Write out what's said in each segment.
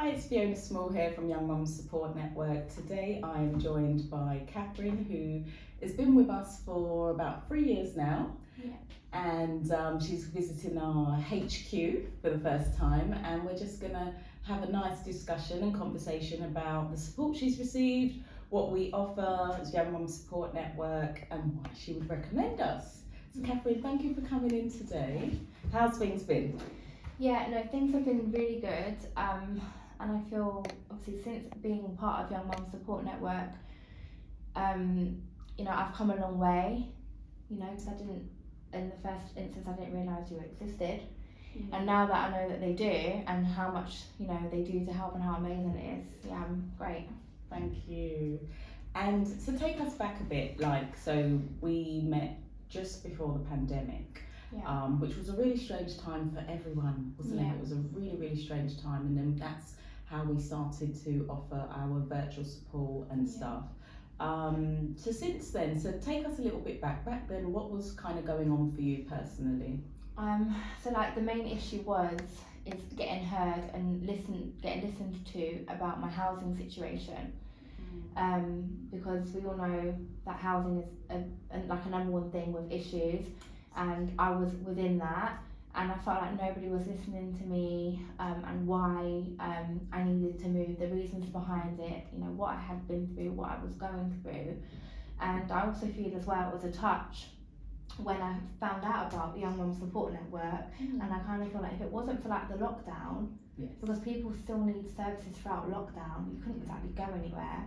Hi, it's Fiona Small here from Young Mums Support Network. Today I'm joined by Catherine, who has been with us for about 3 years now. Yeah. And she's visiting our HQ for the first time, and we're just going to have a nice discussion and conversation about the support she's received, what we offer as Young Mums Support Network, and why she would recommend us. So Catherine, thank you for coming in today. How's things been? Yeah, no, things have been really good. And I feel obviously since being part of Young Mums Support Network, I've come a long way. Because I didn't, in the first instance, I didn't realise you existed. Mm-hmm. And now that I know that they do and how much they do to help and how amazing it is, yeah, I'm great. Thank you. And so take us back a bit. So we met just before the pandemic. Yeah. Which was a really strange time for everyone, wasn't it? It was a really, really strange time, and then that's how we started to offer our virtual support and stuff. So since then, so take us a little bit back. Back then, what was kind of going on for you personally? So the main issue is getting heard and getting listened to about my housing situation. Because we all know that housing is a number one thing with issues. And I was within that, and I felt like nobody was listening to me, and why I needed to move, the reasons behind it, what I had been through, what I was going through. And I also feel as well it was a touch when I found out about the Young Mums Support Network, and I kind of feel like if it wasn't for the lockdown, because people still need services throughout lockdown, you couldn't exactly go anywhere.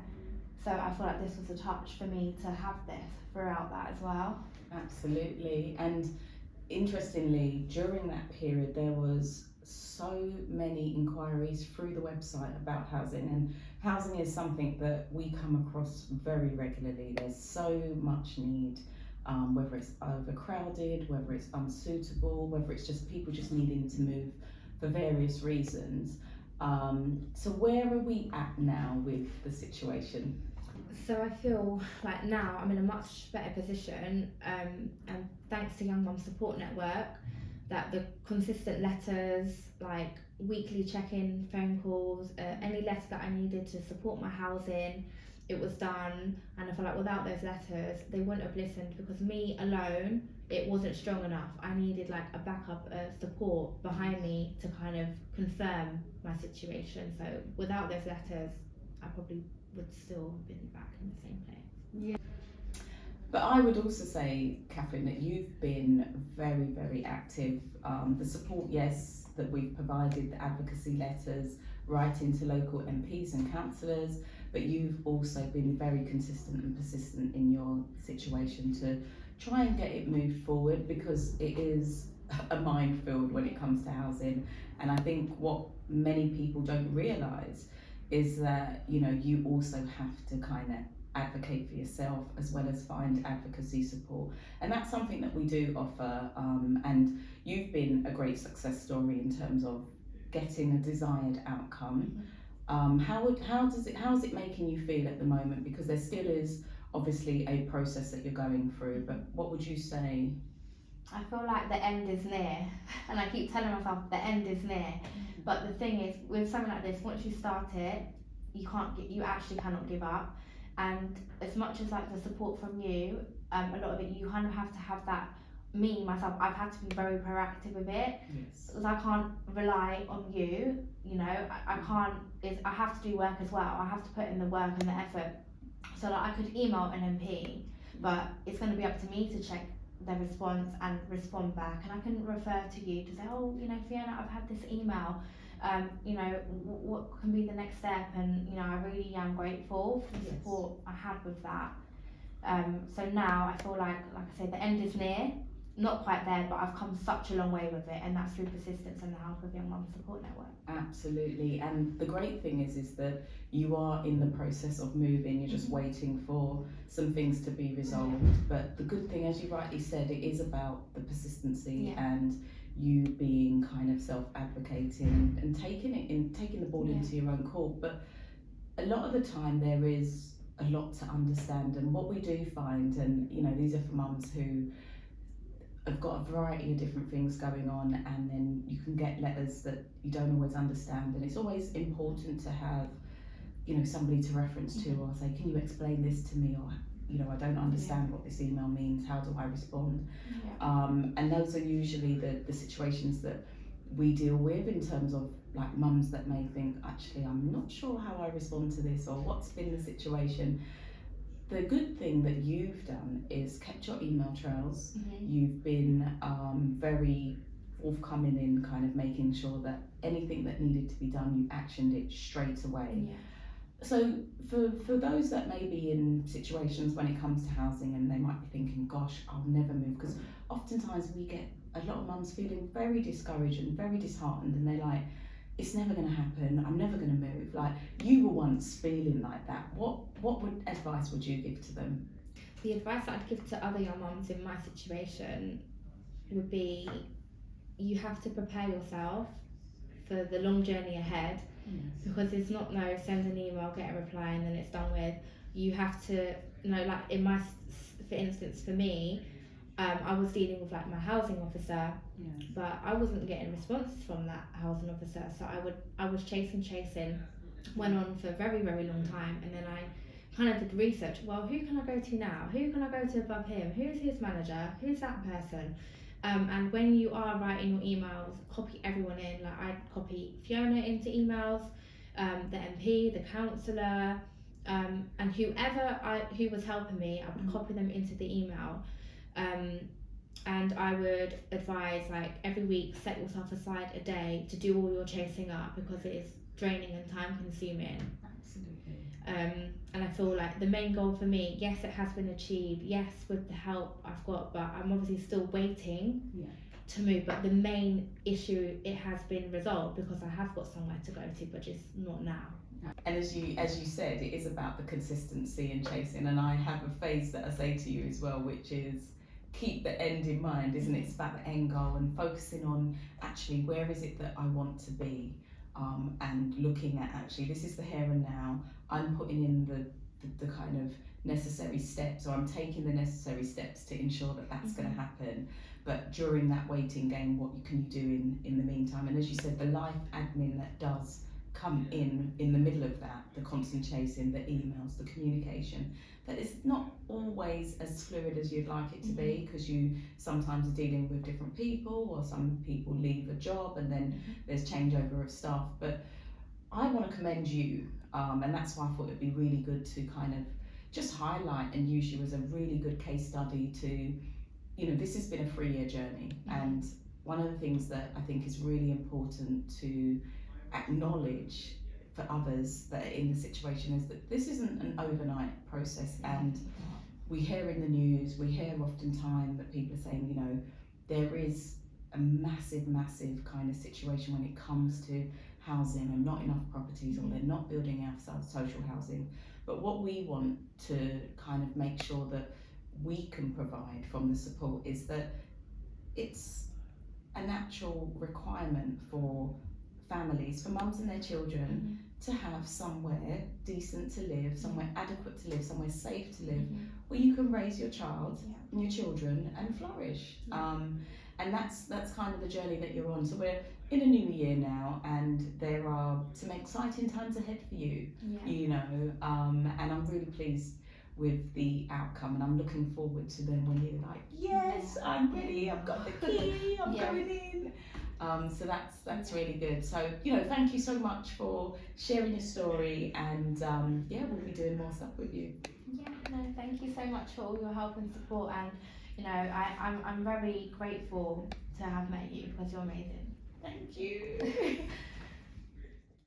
So I feel like this was a touch for me to have this throughout that as well. Absolutely. And interestingly, during that period, there was so many inquiries through the website about housing, and housing is something that we come across very regularly. There's so much need, whether it's overcrowded, whether it's unsuitable, whether it's just people just needing to move for various reasons. So where are we at now with the situation? So I feel like now I'm in a much better position, and thanks to Young Mums Support Network, that the consistent letters, weekly check-in phone calls, any letter that I needed to support my housing, it was done. And I feel like without those letters, they wouldn't have listened, because me alone, it wasn't strong enough. I needed a backup, support behind me to kind of confirm my situation. So without those letters, I probably would still have been back in the same place. Yeah. But I would also say, Catherine, that you've been very, very active. The support, yes, that we've provided, the advocacy letters, writing to local MPs and councillors, but you've also been very consistent and persistent in your situation to try and get it moved forward, because it is a minefield when it comes to housing. And I think what many people don't realise is that you also have to kind of advocate for yourself as well as find advocacy support, and that's something that we do offer, and you've been a great success story in terms of getting a desired outcome. How is it making you feel at the moment, because there still is obviously a process that you're going through, but what would you say? I feel like the end is near, and I keep telling myself the end is near. But the thing is, with something like this, once you start it, you actually cannot give up. And as much as the support from you, a lot of it, you kind of have to have that. Me myself, I've had to be very proactive with it, because I can't rely on you. I can't. I have to do work as well. I have to put in the work and the effort. So I could email an MP, but it's going to be up to me to check their response and respond back, and I can refer to you to say, Fiona, I've had this email, what can be the next step, and I really am grateful for the support I had with that. So now I feel like I said, the end is near, not quite there, but I've come such a long way with it, and that's through persistence and the help of Young Mums Support Network. Absolutely, and the great thing is that you are in the process of moving. You're just waiting for some things to be resolved. But the good thing, as you rightly said, it is about the persistency and you being kind of self-advocating and taking the ball into your own court. But a lot of the time there is a lot to understand, and what we do find, and these are for mums who have got a variety of different things going on, and then you can get letters that you don't always understand, and it's always important to have, you know, somebody to reference to, or say, can you explain this to me, or, you know, I don't understand what this email means, how do I respond? And those are usually the situations that we deal with, in terms of like mums that may think, actually I'm not sure how I respond to this, or what's been the situation. The good thing that you've done is kept your email trails. You've been very forthcoming in kind of making sure that anything that needed to be done, you actioned it straight away. So for those that may be in situations when it comes to housing, and they might be thinking, gosh, I'll never move, because oftentimes we get a lot of mums feeling very discouraged and very disheartened, and they're like, it's never going to happen, I'm never going to move. Like, you were once feeling like that. What advice would you give to them? The advice that I'd give to other young mums in my situation would be, you have to prepare yourself for the long journey ahead. Because it's not no send an email, get a reply, and then it's done with. You have to, you know, like in my, for instance, for me, I was dealing with like my housing officer, but I wasn't getting responses from that housing officer. So I was chasing, went on for a very, very long time, and then I kind of did research. Well, who can I go to now? Who can I go to above him? Who's his manager? Who's that person? And when you are writing your emails, copy everyone in. Like, I'd copy Fiona into emails, the MP, the councillor, and who was helping me, I would copy them into the email. And I would advise, like, every week set yourself aside a day to do all your chasing up, because it is draining and time consuming. Absolutely. And I feel like the main goal for me, yes, it has been achieved, yes, with the help I've got, but I'm obviously still waiting to move. But the main issue, it has been resolved, because I have got somewhere to go to, but just not now. And as you said, it is about the consistency and chasing, and I have a phrase that I say to you as well, which is keep the end in mind, isn't it? It's about the end goal, and focusing on actually where is it that I want to be, and looking at, actually, this is the here and now. I'm putting in the kind of necessary steps, or I'm taking the necessary steps to ensure that that's going to happen. But during that waiting game, what can you do in the meantime? And as you said, the life admin that does come in the middle of that, the constant chasing, the emails, the communication, that is not always as fluid as you'd like it to be, because you sometimes are dealing with different people, or some people leave a job and then there's changeover of staff. But I want to commend you, and that's why I thought it'd be really good to kind of just highlight and use you as a really good case study to, you know, this has been a 3-year journey, and one of the things that I think is really important to acknowledge for others that are in the situation is that this isn't an overnight process. And we hear in the news, we hear oftentimes that people are saying, you know, there is a massive kind of situation when it comes to housing, and not enough properties, or they're not building enough social housing. But what we want to kind of make sure that we can provide from the support is that it's a natural requirement for families, for mums and their children, to have somewhere decent to live, somewhere adequate to live, somewhere safe to live, where you can raise your child and your children and flourish. And that's kind of the journey that you're on. So we're in a new year now, and there are some exciting times ahead for you, you know, and I'm really pleased with the outcome, and I'm looking forward to them when you're like, yes, I'm ready, I've got the key, I'm going in. So that's really good. So, you know, thank you so much for sharing your story, and we'll be doing more stuff with you. Thank you so much for all your help and support, and you know, I'm very grateful to have met you, because you're amazing. Thank you.